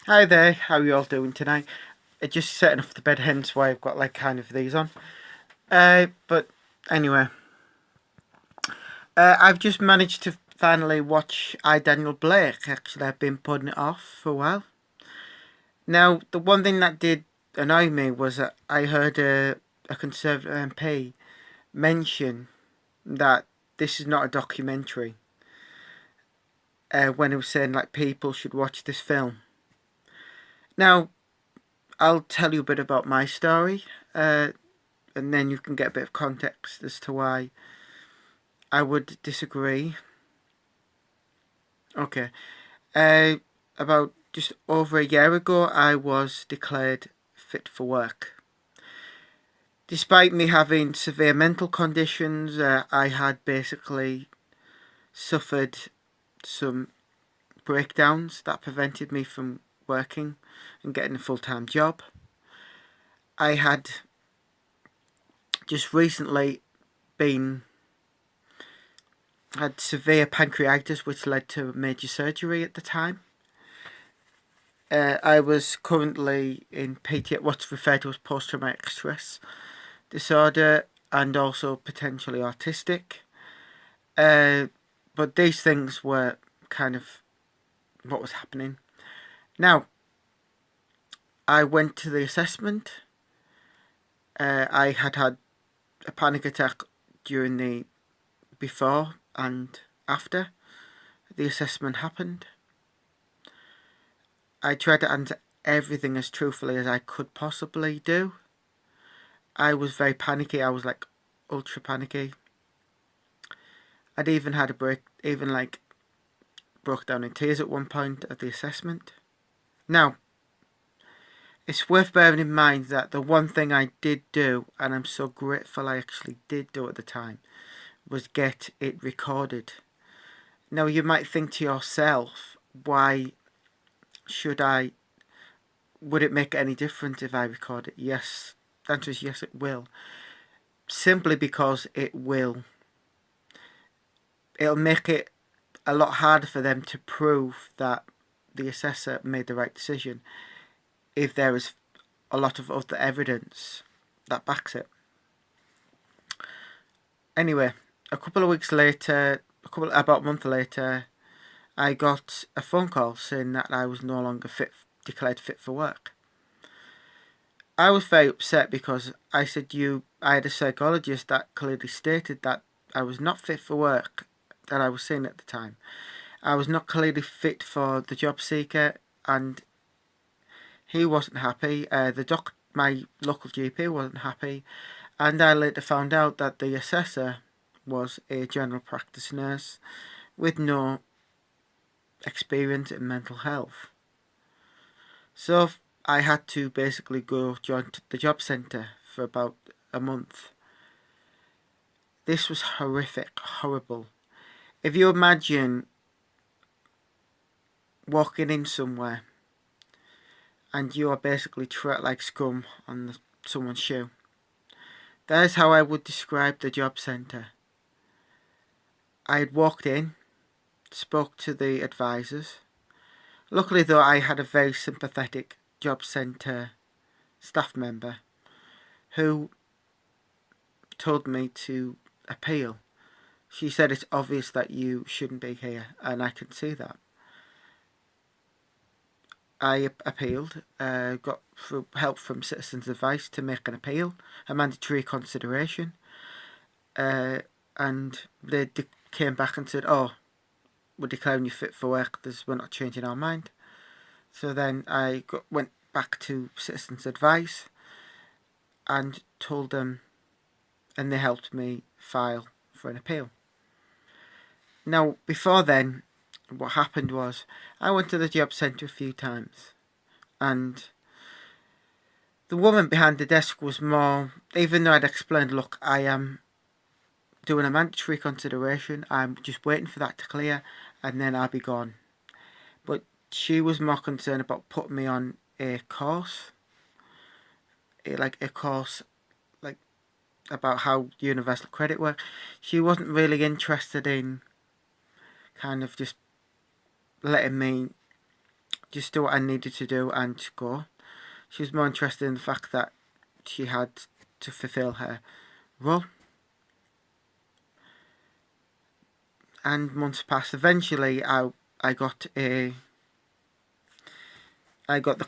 Hi there, how you all doing tonight? Just setting off the bed, hence why I've got like kind of these on. But anyway, I've just managed to finally watch I, Daniel Blake. Actually, I've been putting it off for a while. Now, the one thing that did annoy me was that I heard a Conservative MP mention that this is not a documentary. When he was saying like people should watch this film. Now, I'll tell you a bit about my story. And then you can get a bit of context as to why I would disagree. Okay. About just over a year ago, I was declared fit for work. Despite me having severe mental conditions, I had basically suffered some breakdowns that prevented me from working and getting a full-time job. I had just recently had severe pancreatitis, which led to major surgery at the time. I was currently in what's referred to as post-traumatic stress disorder, and also potentially autistic. But these things were kind of what was happening. Now, I went to the assessment. I had a panic attack before and after the assessment happened. I tried to answer everything as truthfully as I could possibly do. I was very panicky. I was like ultra panicky. I'd even had broke down in tears at one point at the assessment. Now, it's worth bearing in mind that the one thing I did do, and I'm so grateful I actually did do at the time, was get it recorded. Now, you might think to yourself, why should I? Would it make any difference if I record it? Yes. The answer is yes, it will. Simply because it will. It'll make it a lot harder for them to prove that the assessor made the right decision if there is a lot of other evidence that backs it. Anyway, about a month later, I got a phone call saying that I was no longer declared fit for work. I was very upset because I had a psychologist that clearly stated that I was not fit for work that I was seeing at the time. I was not clearly fit for the job seeker, and he wasn't happy. My local GP wasn't happy, and I later found out that the assessor was a general practice nurse with no experience in mental health. So I had to basically go join the job centre for about a month. This was horrific, horrible. If you imagine walking in somewhere and you are basically trapped like scum on someone's shoe, that is how I would describe the job centre. I had walked in, spoke to the advisors. Luckily though, I had a very sympathetic job centre staff member who told me to appeal. She said it's obvious that you shouldn't be here, and I can see that. I appealed, got help from Citizens Advice to make an appeal, a mandatory consideration, and they came back and said, "Oh, we're declaring you fit for work. We're not changing our mind." So then I went back to Citizens Advice and told them, and they helped me file for an appeal. Now, before then, what happened was I went to the job centre a few times, and the woman behind the desk was more, even though I'd explained, look, I am doing a mandatory consideration, I'm just waiting for that to clear, and then I'll be gone. But she was more concerned about putting me on a course, about how universal credit works. She wasn't really interested in kind of just letting me just do what I needed to do and go. She was more interested in the fact that she had to fulfill her role. And months passed. Eventually, I got the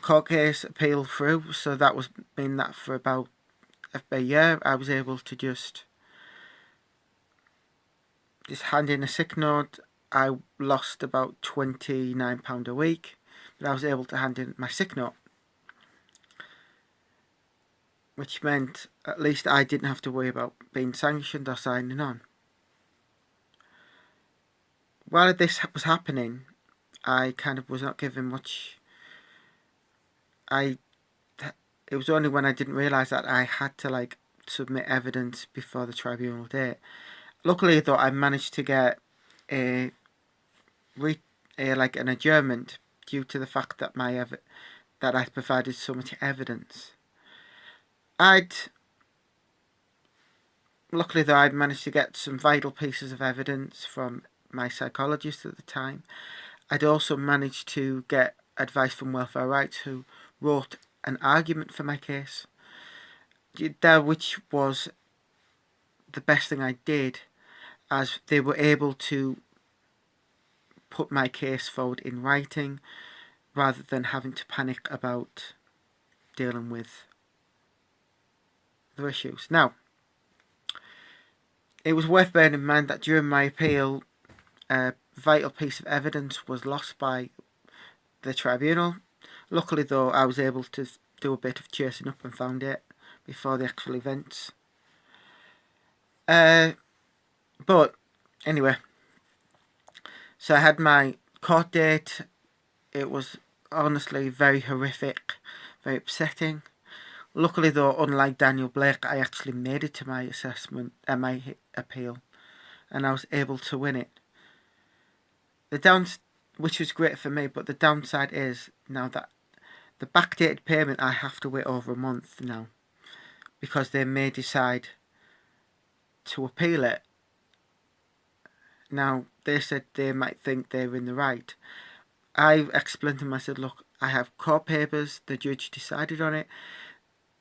court case appeal through. So that was mean that for about a year, I was able to just hand in a sick note. I lost about £29 a week, but I was able to hand in my sick note, which meant at least I didn't have to worry about being sanctioned or signing on. While this was happening, I kind of was not given much. It was only when I didn't realise that I had to submit evidence before the tribunal date. Luckily, though, I managed to get an adjournment due to the fact that that I provided so much evidence. Luckily, though, I'd managed to get some vital pieces of evidence from my psychologist at the time. I'd also managed to get advice from Welfare Rights, who wrote an argument for my case, which was the best thing I did, as they were able to put my case forward in writing rather than having to panic about dealing with the issues. Now, it was worth bearing in mind that during my appeal, a vital piece of evidence was lost by the tribunal. Luckily, though, I was able to do a bit of chasing up and found it before the actual events. But anyway, so I had my court date. It was honestly very horrific, very upsetting. Luckily, though, unlike Daniel Blake, I actually made it to my assessment and my appeal, and I was able to win it. Which was great for me, but the downside is now that the backdated payment, I have to wait over a month now, because they may decide to appeal it. Now, they said they might think they're in the right. I explained to them, I said, look, I have court papers, the judge decided on it.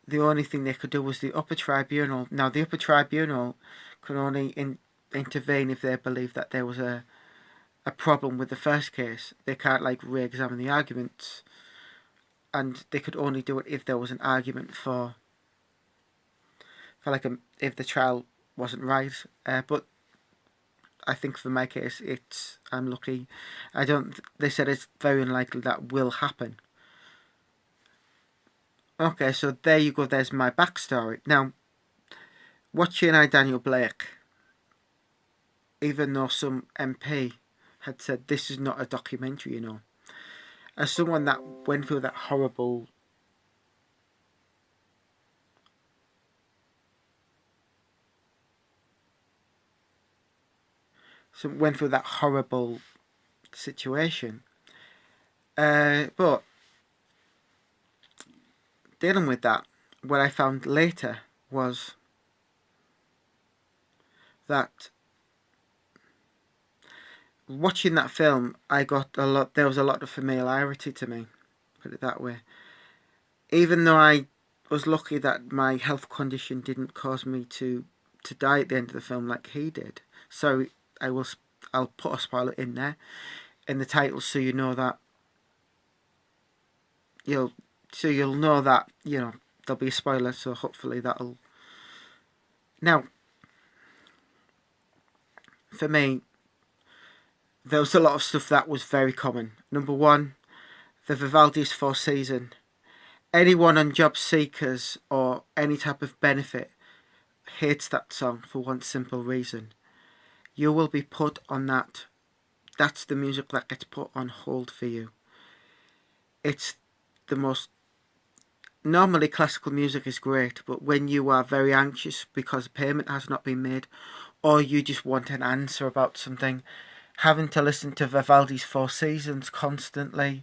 The only thing they could do was the upper tribunal. Now, the upper tribunal can only intervene if they believe that there was a problem with the first case. They can't re-examine the arguments, and they could only do it if there was an argument for if the trial wasn't right. But I think for my case, I'm lucky. They said it's very unlikely that will happen. Okay, so there you go. There's my backstory. Now, watching Daniel Blake, even though some MP had said this is not a documentary, as someone that went through that horrible situation, but dealing with that, what I found later was that watching that film, there was a lot of familiarity to me, put it that way. Even though I was lucky that my health condition didn't cause me to die at the end of the film like he did. So I'll put a spoiler in there in the title, so you know that you'll know that there'll be a spoiler. So hopefully that'll. Now, for me, there was a lot of stuff that was very common. Number one, the Vivaldi's Four Seasons. Anyone on job seekers or any type of benefit hates that song for one simple reason. You will be put on that. That's the music that gets put on hold for you. It's the most... Normally classical music is great, but when you are very anxious because payment has not been made, or you just want an answer about something, having to listen to Vivaldi's Four Seasons constantly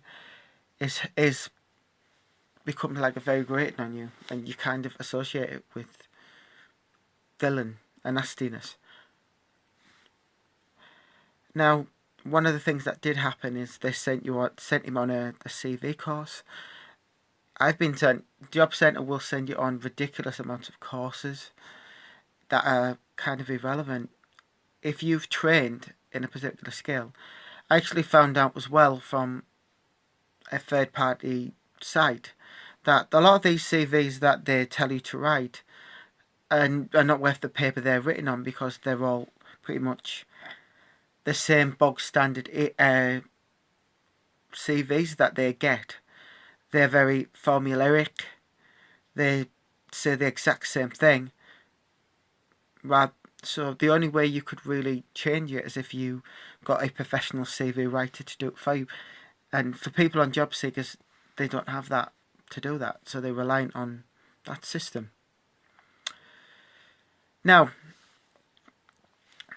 is becomes a very grating on you, and you kind of associate it with villain and nastiness. Now, one of the things that did happen is they sent him on a CV course. I've been sent. Job Centre will send you on ridiculous amounts of courses that are kind of irrelevant. If you've trained in a particular skill, I actually found out as well from a third party site that a lot of these CVs that they tell you to write are not worth the paper they're written on, because they're all pretty much the same bog standard CVs that they get. They're very formulaic. They say the exact same thing. So the only way you could really change it is if you got a professional CV writer to do it for you. And for people on job seekers, they don't have that to do that, so they're reliant on that system. Now,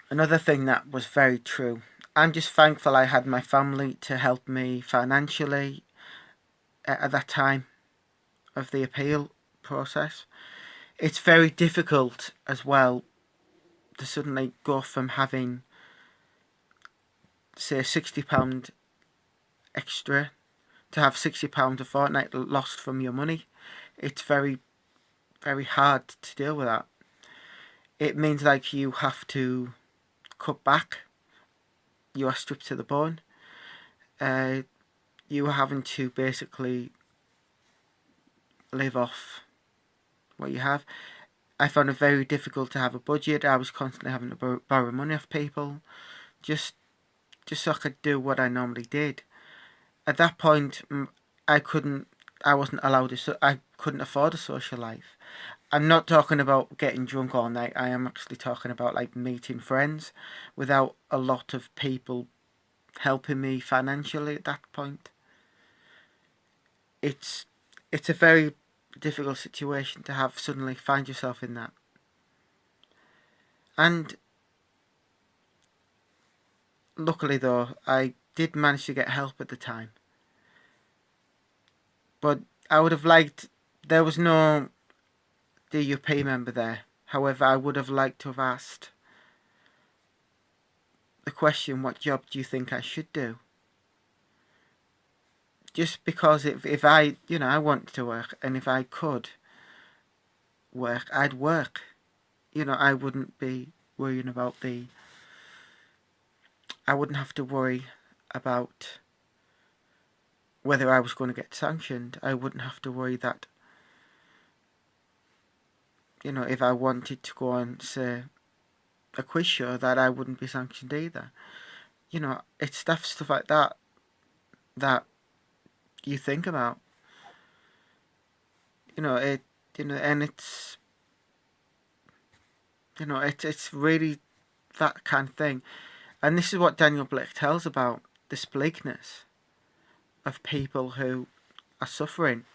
another thing that was very true, I'm just thankful I had my family to help me financially at that time of the appeal process. It's very difficult as well to suddenly go from having, say, £60 extra to have £60 a fortnight lost from your money. It's very, very hard to deal with that. It means like you have to cut back. You are stripped to the bone. You are having to basically live off what you have. I found it very difficult to have a budget. I was constantly having to borrow money off people, just so I could do what I normally did. At that point, I wasn't allowed I couldn't afford a social life. I'm not talking about getting drunk all night. I am actually talking about like meeting friends without a lot of people helping me financially at that point. It's a very difficult situation to have suddenly find yourself in that. And luckily though, I did manage to get help at the time. But I would have liked, there was no DUP member there. However, I would have liked to have asked the question, what job do you think I should do? Just because if I, I want to work, and if I could work, I'd work. I wouldn't be worrying about I wouldn't have to worry about whether I was going to get sanctioned. I wouldn't have to worry that, if I wanted to go on, say, a quiz show, that I wouldn't be sanctioned either. It's stuff like that you think about. And it's really that kind of thing. And this is what Daniel Blake tells about, this bleakness of people who are suffering,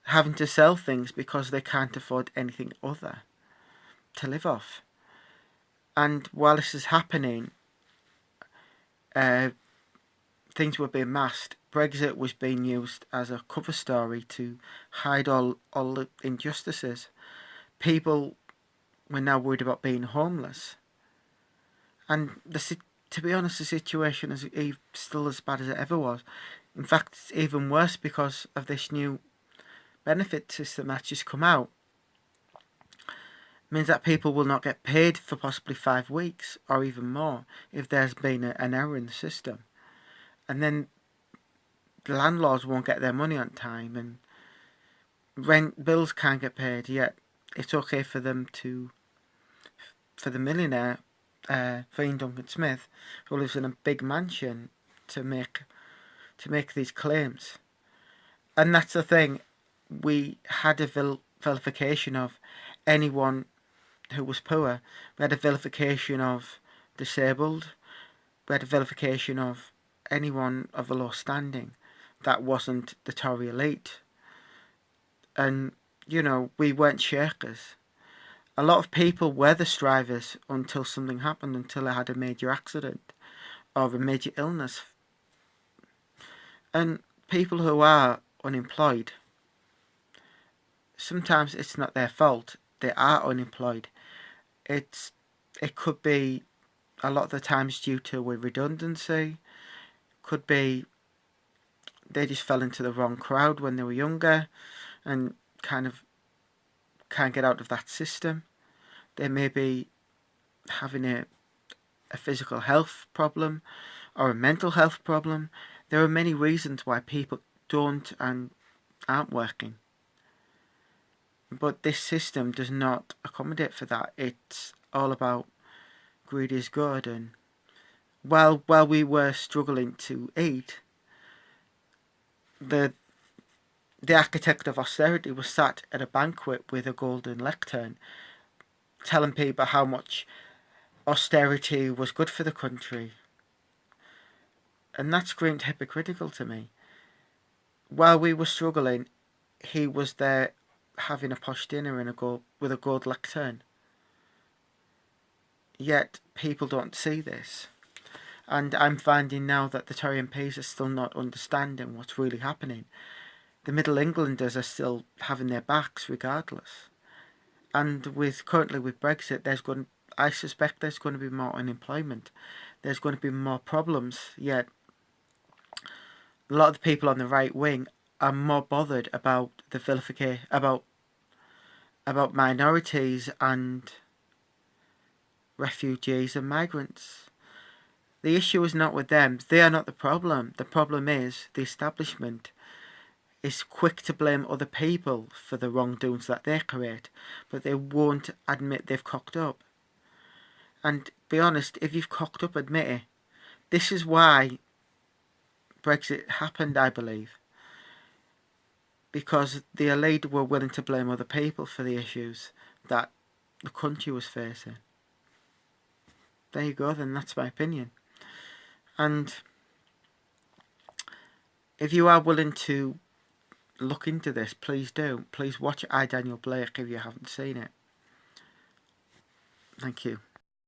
having to sell things because they can't afford anything other to live off. And while this is happening, things were being masked. Brexit was being used as a cover story to hide all the injustices. People were now worried about being homeless. And to be honest, the situation is still as bad as it ever was. In fact, it's even worse because of this new benefit system that's just come out. It means that people will not get paid for possibly 5 weeks or even more if there's been an error in the system. And then the landlords won't get their money on time, and rent bills can't get paid, yet it's okay for them for the millionaire, Ian Duncan Smith, who lives in a big mansion, to make these claims. And that's the thing, we had a vilification of anyone who was poor. We had a vilification of disabled. We had a vilification of anyone of a low standing that wasn't the Tory elite. And, we weren't shakers. A lot of people were the strivers until something happened, until they had a major accident or a major illness. And people who are unemployed, sometimes it's not their fault. They are unemployed. It could be a lot of the times due to a redundancy. Could be they just fell into the wrong crowd when they were younger and kind of can't get out of that system. They may be having a physical health problem or a mental health problem. There are many reasons why people don't and aren't working. But this system does not accommodate for that. It's all about greed is good. And while we were struggling to eat, the architect of austerity was sat at a banquet with a golden lectern telling people how much austerity was good for the country. And that screamed hypocritical to me. While we were struggling, he was there having a posh dinner with a gold lectern. Yet people don't see this. And I'm finding now that the Tory MPs are still not understanding what's really happening. The Middle Englanders are still having their backs regardless. And currently with Brexit, I suspect there's going to be more unemployment. There's going to be more problems. Yet a lot of the people on the right wing are more bothered about the vilification, about minorities and refugees and migrants. The issue is not with them. They are not the problem. The problem is the establishment is quick to blame other people for the wrongdoings that they create, but they won't admit they've cocked up. And be honest, if you've cocked up, admit it. This is why Brexit happened, I believe. Because the elite were willing to blame other people for the issues that the country was facing. There you go then, that's my opinion. And if you are willing to look into this, please do. Please watch I, Daniel Blake, if you haven't seen it. Thank you.